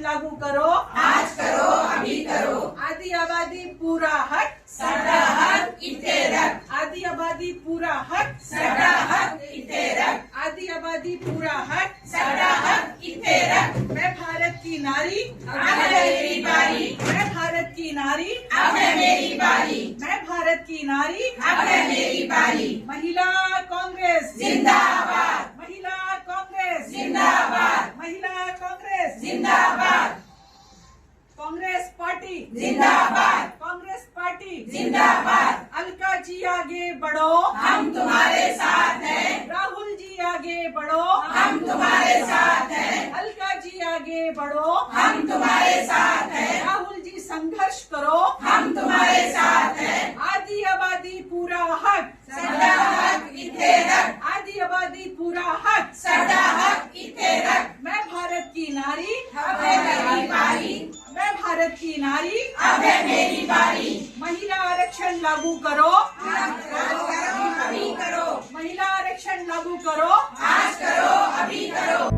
लागू करो, आज करो अभी करो। आदि आबादी पूरा हक, सदा हक इथे रख, आदि आबादी पूरा हक, सदा हक इथे रख, आदि आबादी पूरा हक, सदा हक इथे रख। मैं भारत की नारी, अब है मेरी बारी, मैं भारत की नारी, अब है मेरी बारी, मैं भारत की नारी, अब है मेरी बारी। महिला कांग्रेस जिंदाबाद, महिला कांग्रेस जिंदाबाद, महिला कांग्रेस जिंदाबाद, कांग्रेस पार्टी जिंदाबाद, कांग्रेस पार्टी जिंदाबाद। अलका जी आगे बढ़ो, हम तुम्हारे साथ हैं, राहुल जी आगे बढ़ो, हम तुम्हारे साथ हैं, अलका जी आगे बढ़ो, हम तुम्हारे साथ हैं, राहुल जी संघर्ष करो, हम तुम्हारे साथ हैं। आदि आबादी पूरा हक, सदा हक इथे रख, आदि आबादी पूरा हक, सदा हक इथे रख। मैं भारत की नारी, अब है मेरी बारी, मैं भारत की नारी, अब है मेरी बारी। महिला आरक्षण लागू करो, करो अभी करो, महिला आरक्षण लागू करो, आज करो अभी करो।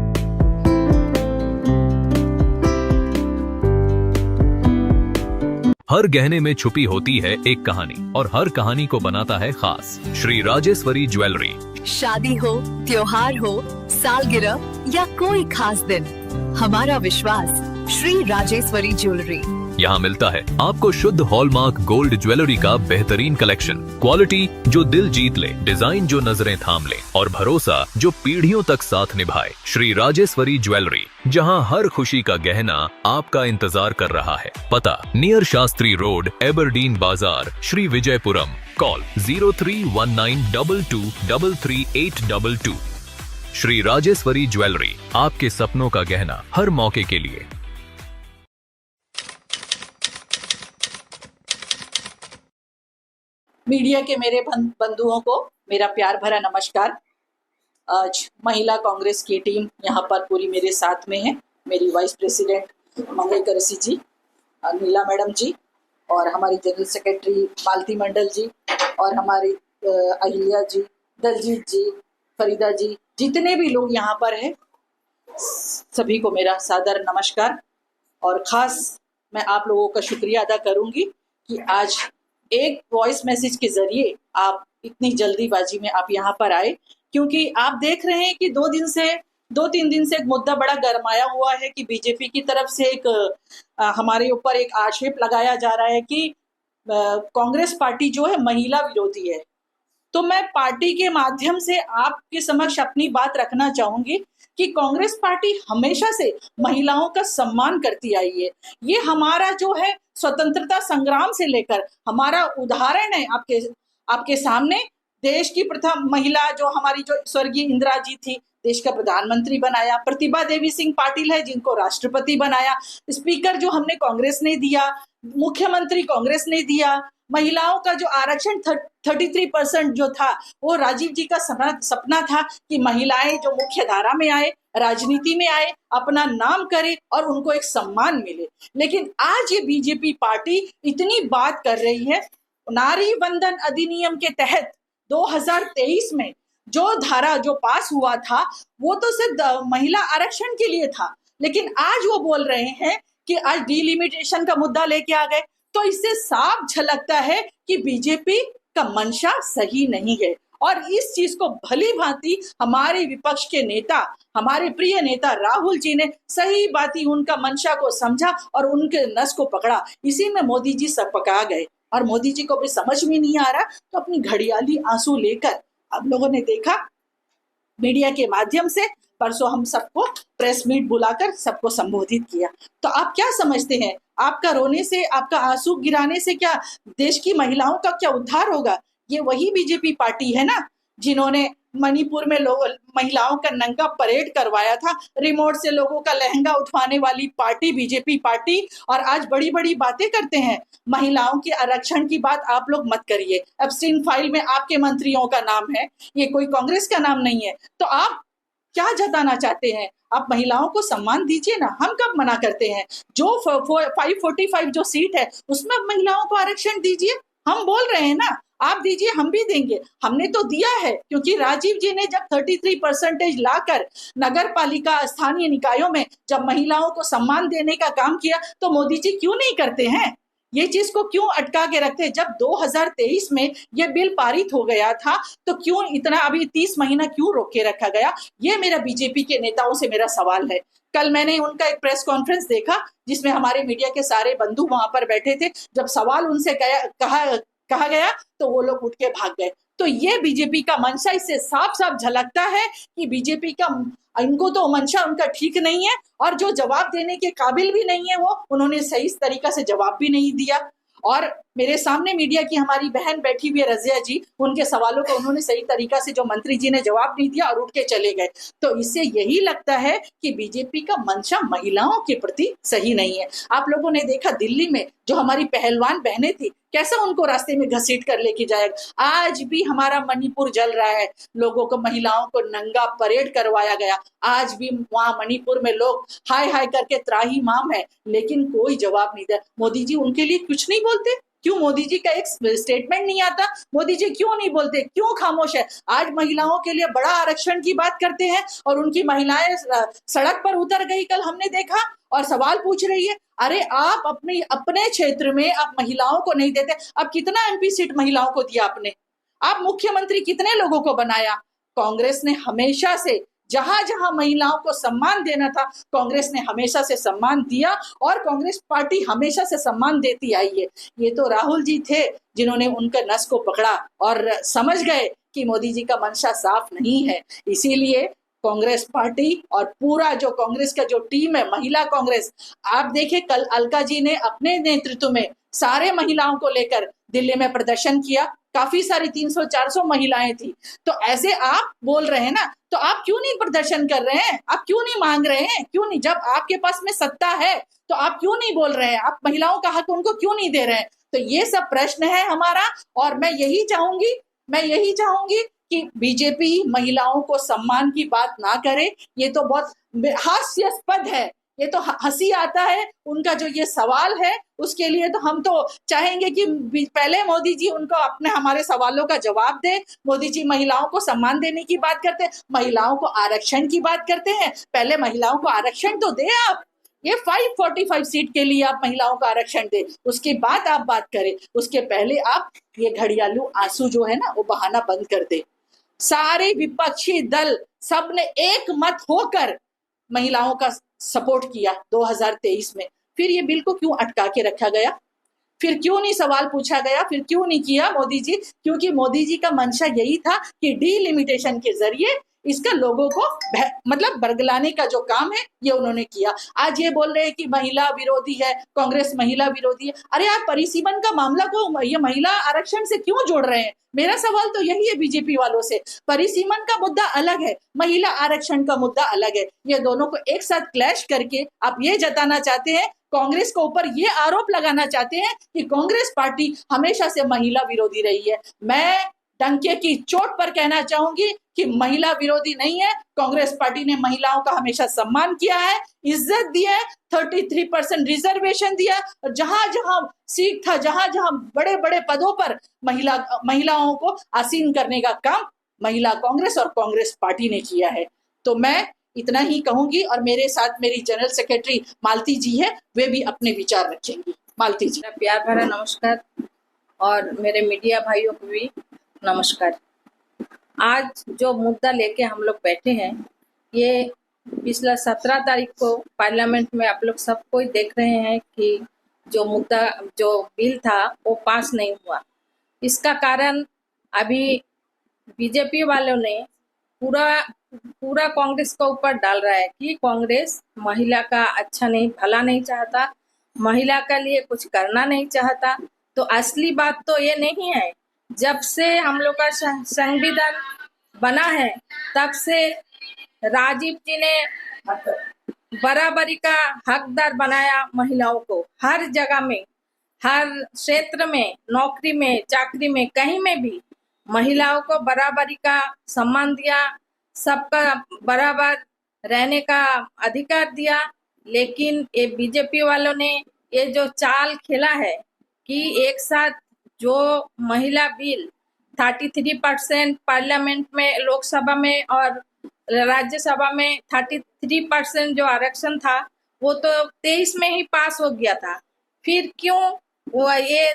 हर गहने में छुपी होती है एक कहानी और हर कहानी को बनाता है खास। श्री राजेश्वरी ज्वेलरी। शादी हो, त्योहार हो, सालगिरह या कोई खास दिन, हमारा विश्वास श्री राजेश्वरी ज्वेलरी। यहाँ मिलता है आपको शुद्ध हॉलमार्क गोल्ड ज्वेलरी का बेहतरीन कलेक्शन, क्वालिटी जो दिल जीत ले, डिजाइन जो नजरें थाम ले और भरोसा जो पीढ़ियों तक साथ निभाए। श्री राजेश्वरी ज्वेलरी, जहाँ हर खुशी का गहना आपका इंतजार कर रहा है। पता नियर शास्त्री रोड, एबरडीन बाजार, श्री विजयपुरम। कॉल 031922333822। श्री राजेश्वरी ज्वेलरी, आपके सपनों का गहना हर मौके के लिए। मीडिया के मेरे बंधुओं को मेरा प्यार भरा नमस्कार। आज महिला कांग्रेस की टीम यहाँ पर पूरी मेरे साथ में है। मेरी वाइस प्रेसिडेंट मंगल ऋषि जी, नीला मैडम जी और हमारी जनरल सेक्रेटरी मालती मंडल जी और हमारी अहिल्या जी, दलजीत जी, फरीदा जी, जितने भी लोग यहाँ पर हैं सभी को मेरा सादर नमस्कार। और ख़ास मैं आप लोगों का शुक्रिया अदा करूँगी कि आज एक वॉइस मैसेज के जरिए आप इतनी जल्दीबाजी में आप यहाँ पर आए, क्योंकि आप देख रहे हैं कि 2-3 दिन से एक मुद्दा बड़ा गरमाया हुआ है कि बीजेपी की तरफ से एक हमारे ऊपर एक आक्षेप लगाया जा रहा है कि कांग्रेस पार्टी जो है महिला विरोधी है। तो मैं पार्टी के माध्यम से आपके समक्ष अपनी बात रखना चाहूंगी कि कांग्रेस पार्टी हमेशा से महिलाओं का सम्मान करती आई है। ये हमारा जो है स्वतंत्रता संग्राम से लेकर हमारा उदाहरण है आपके सामने। देश की प्रथम महिला जो हमारी जो स्वर्गीय इंदिरा जी थी, देश का प्रधानमंत्री बनाया। प्रतिभा देवी सिंह पाटिल है जिनको राष्ट्रपति बनाया। स्पीकर जो हमने कांग्रेस ने दिया, मुख्यमंत्री कांग्रेस ने दिया। महिलाओं का जो आरक्षण 33% जो था वो राजीव जी का सपना था कि महिलाएं जो मुख्य धारा में आए, राजनीति में आए, अपना नाम करे और उनको एक सम्मान मिले। लेकिन आज ये बीजेपी पार्टी इतनी बात कर रही है। नारी बंधन अधिनियम के तहत 2023 में जो धारा जो पास हुआ था वो तो सिर्फ महिला आरक्षण के लिए था, लेकिन आज वो बोल रहे हैं कि आज डिलिमिटेशन का मुद्दा लेके आ गए। तो इससे साफ झलकता है कि बीजेपी का मंशा सही नहीं है। और इस चीज को भली भांति हमारे विपक्ष के नेता, हमारे प्रिय नेता राहुल जी ने सही बाती उनका मंशा को समझा और उनके नस को पकड़ा। इसी में मोदी जी सकपका गए और मोदी जी को भी समझ में नहीं आ रहा, तो अपनी घड़ियाली आंसू लेकर आप लोगों ने देखा मीडिया के माध्यम से परसों हम सबको प्रेस मीट बुलाकर सबको संबोधित किया। तो आप क्या समझते हैं, आपका रोने से, आपका आंसू गिराने से क्या देश की महिलाओं का क्या उद्धार होगा? ये वही बीजेपी पार्टी है ना जिन्होंने मणिपुर में महिलाओं का नंगा परेड करवाया था, रिमोट से लोगों का लहंगा उठवाने वाली पार्टी बीजेपी पार्टी। और आज बड़ी बड़ी बातें करते हैं। महिलाओं के आरक्षण की बात आप लोग मत करिए। एब्स्टीन फाइल में आपके मंत्रियों का नाम है, ये कोई कांग्रेस का नाम नहीं है। तो आप क्या जताना चाहते हैं? आप महिलाओं को सम्मान दीजिए ना। हम कब मना करते हैं? जो 545 जो सीट है उसमें महिलाओं को आरक्षण दीजिए। हम बोल रहे हैं ना, आप दीजिए, हम भी देंगे। हमने तो दिया है, क्योंकि राजीव जी ने जब 33% लाकर नगर पालिका स्थानीय निकायों में जब महिलाओं को सम्मान देने का काम किया, तो मोदी जी क्यों नहीं करते हैं? ये चीज को क्यों अटका के रखते हैं? जब 2023 में ये बिल पारित हो गया था, तो क्यों इतना अभी 30 महीना क्यों रोक के रखा गया? ये मेरा बीजेपी के नेताओं से मेरा सवाल है। कल मैंने उनका एक प्रेस कॉन्फ्रेंस देखा, जिसमें हमारे मीडिया के सारे बंधु वहां पर बैठे थे। जब सवाल उनसे कहा गया, तो वो लोग उठ के भाग गए। तो ये बीजेपी का मंशा, इससे साफ साफ झलकता है कि बीजेपी का, इनको तो मंशा उनका ठीक नहीं है, और जो जवाब देने के काबिल भी नहीं है, वो उन्होंने सही तरीका से जवाब भी नहीं दिया। और मेरे सामने मीडिया की हमारी बहन बैठी हुई है रजिया जी, उनके सवालों को उन्होंने सही तरीका से, जो मंत्री जी ने जवाब नहीं दिया और उठ के चले गए। तो इससे यही लगता है कि बीजेपी का मंशा महिलाओं के प्रति सही नहीं है। आप लोगों ने देखा दिल्ली में जो हमारी पहलवान बहनें थी, कैसा उनको रास्ते में घसीट कर लेके जाएगा। आज भी हमारा मणिपुर जल रहा है, लोगों को, महिलाओं को नंगा परेड करवाया गया। आज भी वहां मणिपुर में लोग हाय हाय करके त्राही माम है, लेकिन कोई जवाब नहीं दिया। मोदी जी उनके लिए कुछ नहीं बोलते? क्यों मोदी जी का एक स्टेटमेंट नहीं आता? मोदी जी क्यों नहीं बोलते? क्यों खामोश है? आज महिलाओं के लिए बड़ा आरक्षण की बात करते हैं, और उनकी महिलाएं सड़क पर उतर गई, कल हमने देखा, और सवाल पूछ रही है। अरे आप अपने क्षेत्र में आप महिलाओं को नहीं देते। अब कितना एमपी सीट महिलाओं को दिया आपने? आप मुख्यमंत्री कितने लोगों को बनाया? कांग्रेस ने हमेशा से, जहां जहां महिलाओं को सम्मान देना था, कांग्रेस ने हमेशा से सम्मान दिया, और कांग्रेस पार्टी हमेशा से सम्मान देती आई है। ये तो राहुल जी थे जिन्होंने उनके नस को पकड़ा और समझ गए कि मोदी जी का मंशा साफ नहीं है। इसीलिए कांग्रेस पार्टी और पूरा जो कांग्रेस का जो टीम है, महिला कांग्रेस, आप देखें कल अलका जी ने अपने नेतृत्व में सारे महिलाओं को लेकर दिल्ली में प्रदर्शन किया। काफी सारी 300-400 महिलाएं थी। तो ऐसे आप बोल रहे हैं ना, तो आप क्यों नहीं प्रदर्शन कर रहे हैं? आप क्यों नहीं मांग रहे हैं? क्यों नहीं? जब आपके पास में सत्ता है, तो आप क्यों नहीं बोल रहे हैं? आप महिलाओं का हक उनको क्यों नहीं दे रहे हैं? तो ये सब प्रश्न है हमारा, और मैं यही चाहूंगी कि बीजेपी महिलाओं को सम्मान की बात ना करे। ये तो बहुत हास्यास्पद है, ये तो हंसी आता है उनका जो ये सवाल है, उसके लिए तो हम तो चाहेंगे कि पहले मोदी जी उनको अपने हमारे सवालों का जवाब दे। मोदी जी महिलाओं को सम्मान देने की बात करते हैं, महिलाओं को आरक्षण की बात करते हैं, पहले महिलाओं को आरक्षण तो दे आप। ये 545 सीट के लिए आप महिलाओं को आरक्षण दे, उसके बाद आप बात करें। उसके पहले आप ये घड़ियालू आंसू जो है ना, वो बहाना बंद कर दे। सारे विपक्षी दल सब ने एक मत होकर महिलाओं का सपोर्ट किया 2023 में। फिर ये बिल को क्यों अटका के रखा गया? फिर क्यों नहीं सवाल पूछा गया? फिर क्यों नहीं किया मोदी जी? क्योंकि मोदी जी का मंशा यही था कि डीलिमिटेशन के जरिए इसका लोगों को मतलब बरगलाने का जो काम है, ये उन्होंने किया। आज ये बोल रहे हैं कि महिला विरोधी है, कांग्रेस महिला विरोधी है। अरे आप परिसीमन का मामला को ये महिला आरक्षण से क्यों जोड़ रहे हैं? मेरा सवाल तो यही है बीजेपी वालों से। परिसीमन का मुद्दा अलग है, महिला आरक्षण का मुद्दा अलग है। ये दोनों को एक साथ क्लैश करके आप ये जताना चाहते हैं, कांग्रेस के ऊपर ये आरोप लगाना चाहते हैं कि कांग्रेस पार्टी हमेशा से महिला विरोधी रही है। मैं डंके की चोट पर कहना चाहूंगी कि महिला विरोधी नहीं है। कांग्रेस पार्टी ने महिलाओं का हमेशा सम्मान किया है, इज्जत दिया है, 33% रिजर्वेशन दिया, और जहां जहां सीट था, जहां जहां बड़े बड़े पदों पर महिलाओं को आसीन करने का काम महिला कांग्रेस और कांग्रेस पार्टी ने किया है। तो मैं इतना ही कहूंगी, और मेरे साथ मेरी जनरल सेक्रेटरी मालती जी है, वे भी अपने विचार रखेंगी। मालती जी। प्यार भरा नमस्कार, और मेरे मीडिया भाइयों को भी नमस्कार। आज जो मुद्दा लेके हम लोग बैठे हैं, ये पिछला 17 तारीख को पार्लियामेंट में आप लोग सब कोई देख रहे हैं कि जो मुद्दा, जो बिल था, वो पास नहीं हुआ। इसका कारण अभी बीजेपी वालों ने पूरा कांग्रेस के ऊपर डाल रहा है कि कांग्रेस महिला का अच्छा नहीं, भला नहीं चाहता, महिला के लिए कुछ करना नहीं चाहता। तो असली बात तो ये नहीं है। जब से हम लोग का संविधान बना है, तब से राजीव जी ने बराबरी का हकदार बनाया महिलाओं को। हर जगह में, हर क्षेत्र में, नौकरी में, चाकरी में, कहीं में भी महिलाओं को बराबरी का सम्मान दिया, सबका बराबर रहने का अधिकार दिया। लेकिन ये बीजेपी वालों ने ये जो चाल खेला है कि एक साथ जो महिला बिल 33% पार्लियामेंट में, लोकसभा में और राज्यसभा में 33% जो आरक्षण था वो तो 23 में ही पास हो गया था। फिर क्यों वो ये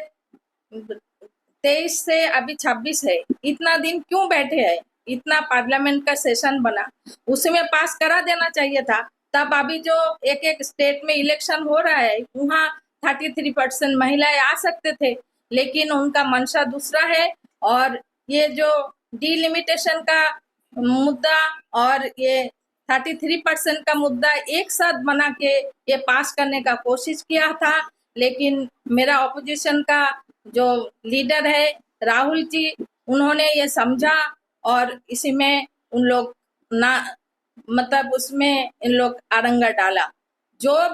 23 से अभी 26 है, इतना दिन क्यों बैठे हैं? इतना पार्लियामेंट का सेशन बना, उसमें पास करा देना चाहिए था। तब अभी जो एक एक स्टेट में इलेक्शन हो रहा है वहाँ 33% महिलाएं आ सकते थे, लेकिन उनका मंशा दूसरा है। और ये जो डिलिमिटेशन का मुद्दा और ये 33% का मुद्दा एक साथ बना के ये पास करने का कोशिश किया था, लेकिन मेरा ऑपोजिशन का जो लीडर है राहुल जी, उन्होंने ये समझा और इसी में उन लोग ना मतलब उसमें इन लोग आरंगा डाला। जो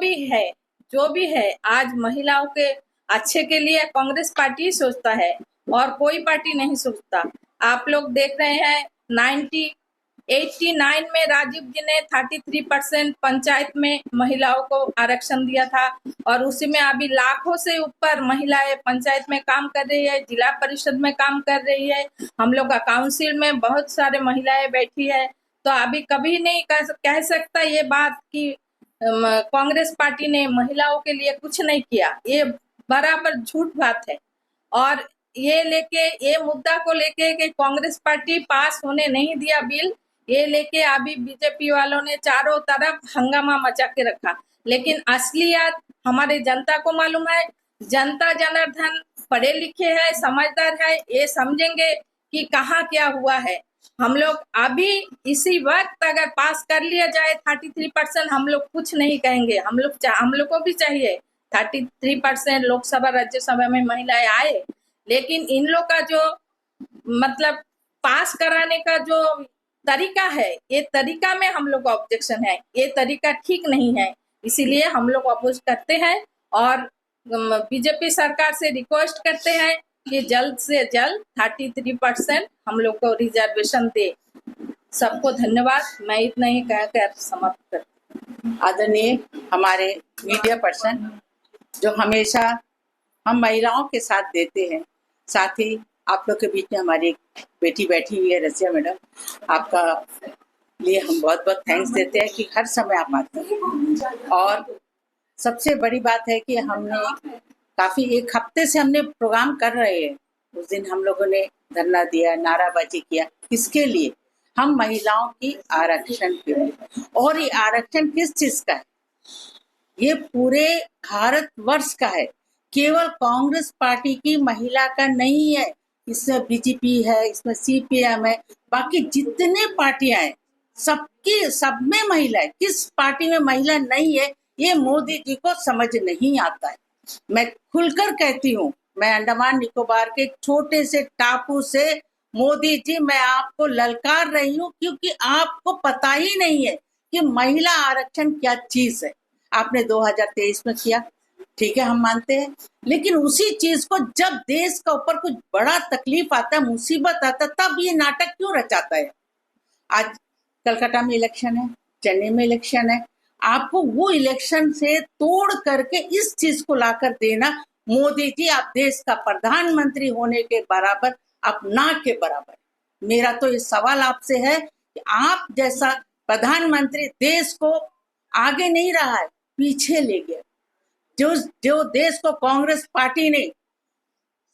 भी है आज महिलाओं के अच्छे के लिए कांग्रेस पार्टी सोचता है और कोई पार्टी नहीं सोचता। आप लोग देख रहे हैं 1989 में राजीव जी ने 33% पंचायत में महिलाओं को आरक्षण दिया था और उसी में अभी लाखों से ऊपर महिलाएं पंचायत में काम कर रही है, जिला परिषद में काम कर रही है, हम लोग का काउंसिल में बहुत सारे महिलाएं बैठी है। तो अभी कभी नहीं कह सकता ये बात कि कांग्रेस पार्टी ने महिलाओं के लिए कुछ नहीं किया, ये बराबर झूठ बात है। और ये मुद्दा को लेके कि कांग्रेस पार्टी पास होने नहीं दिया बिल, ये लेके अभी बीजेपी वालों ने चारों तरफ हंगामा मचा के रखा। लेकिन असलियत हमारे जनता को मालूम है, जनता जनार्दन पढ़े लिखे है, समझदार है, ये समझेंगे कि कहाँ क्या हुआ है। हम लोग अभी इसी वक्त अगर पास कर लिया जाए 33%, हम लोग कुछ नहीं कहेंगे। हम लोग को भी चाहिए 33% लोकसभा राज्यसभा में महिलाएं आए, लेकिन इन लोग का जो मतलब पास कराने का जो तरीका है, ये तरीका में हम लोग का ऑब्जेक्शन है, ये तरीका ठीक नहीं है। इसीलिए हम लोग अपोज करते हैं और बीजेपी सरकार से रिक्वेस्ट करते हैं कि जल्द से जल्द 33% हम लोग को रिजर्वेशन दे। सबको धन्यवाद। मैं इतना ही कहकर समाप्त करती। आदरणीय हमारे मीडिया पर्सन जो हमेशा हम महिलाओं के साथ देते हैं, साथ ही आप लोग के बीच में हमारी एक बेटी बैठी हुई है रसिया मैडम, आपका लिए हम बहुत बहुत थैंक्स देते हैं कि हर समय आप आते हैं। और सबसे बड़ी बात है कि हमने काफ़ी एक हफ्ते से हमने प्रोग्राम कर रहे हैं। उस दिन हम लोगों ने धरना दिया, नाराबाजी किया, किसके लिए? हम महिलाओं की आरक्षण के लिए। और ये आरक्षण किस चीज़ का है? ये पूरे भारतवर्ष का है, केवल कांग्रेस पार्टी की महिला का नहीं है। इसमें बीजेपी है, इसमें सीपीएम है, बाकी जितने पार्टियां हैं सब में महिला है। किस पार्टी में महिला नहीं है ये मोदी जी को समझ नहीं आता है। मैं खुलकर कहती हूँ, मैं अंडमान निकोबार के छोटे से टापू से मोदी जी मैं आपको ललकार रही हूँ, क्योंकि आपको पता ही नहीं है कि महिला आरक्षण क्या चीज है। आपने 2023 में किया, ठीक है, हम मानते हैं, लेकिन उसी चीज को जब देश का ऊपर कुछ बड़ा तकलीफ आता है, मुसीबत आता है, तब ये नाटक क्यों रचाता है? आज कलकत्ता में इलेक्शन है, चेन्नई में इलेक्शन है, आपको वो इलेक्शन से तोड़ करके इस चीज को लाकर देना, मोदी जी आप देश का प्रधानमंत्री होने के बराबर, आप ना के बराबर। मेरा तो ये सवाल आपसे है कि आप जैसा प्रधानमंत्री देश को आगे नहीं रहा है, पीछे ले गया। जो देश को कांग्रेस पार्टी ने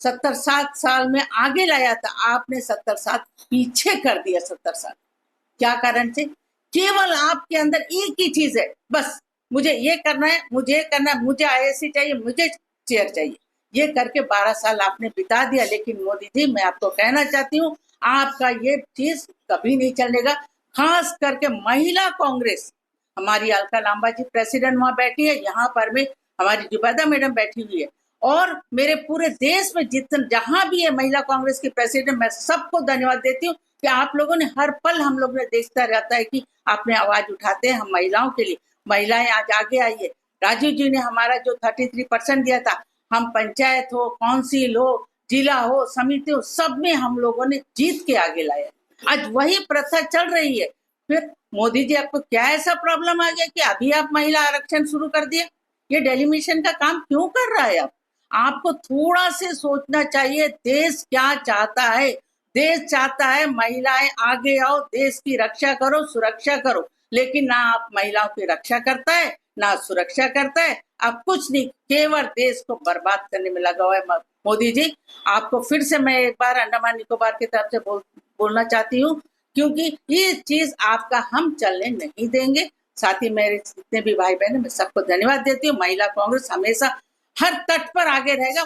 70 साल में आगे लाया था, आपने 70 साल पीछे कर दिया। 70 साल क्या कारण से? केवल आपके अंदर एक ही चीज है, बस मुझे ये करना है, मुझे करना है, मुझे आईएससी चाहिए, मुझे चेयर चाहिए। ये करके 12 साल आपने बिता दिया। लेकिन मोदी जी, मैं आपको कहना चाहती हूँ, आपका ये चीज कभी नहीं चलेगा। खास करके महिला कांग्रेस, हमारी अलका लांबा जी प्रेसिडेंट वहां बैठी है, यहाँ पर भी हमारी जुबैदा मैडम बैठी हुई है, और मेरे पूरे देश में जहां भी है महिला कांग्रेस की प्रेसिडेंट, मैं सबको धन्यवाद देती हूँ कि आप लोगों ने हर पल, हम लोग ने देखता रहता है कि आपने आवाज उठाते हैं हम महिलाओं के लिए। महिलाएं आज आगे आई है। राजीव जी ने हमारा जो 33% दिया था, हम पंचायत हो, काउंसिल हो, जिला हो, समिति हो, सब में हम लोगों ने जीत के आगे लाया। आज वही प्रथा चल रही है। फिर मोदी जी, आपको क्या ऐसा प्रॉब्लम आ गया कि अभी आप महिला आरक्षण शुरू कर दिया? ये डेलिमिशन का काम क्यों कर रहा है? आपको थोड़ा से सोचना चाहिए, देश क्या चाहता है। देश चाहता है महिलाएं आगे आओ, देश की रक्षा करो, सुरक्षा करो, लेकिन ना आप महिलाओं की रक्षा करता है ना सुरक्षा करता है। अब कुछ नहीं, केवल देश को बर्बाद करने में लगा हुआ है मोदी जी। आपको फिर से मैं एक बार अंडमान निकोबार की तरफ से बोलना चाहती हूँ, क्योंकि ये चीज आपका हम चलने नहीं देंगे। साथ ही मेरे जितने भी भाई बहन, मैं सबको धन्यवाद देती हूँ। महिला कांग्रेस हमेशा हर तट पर आगे रहेगा।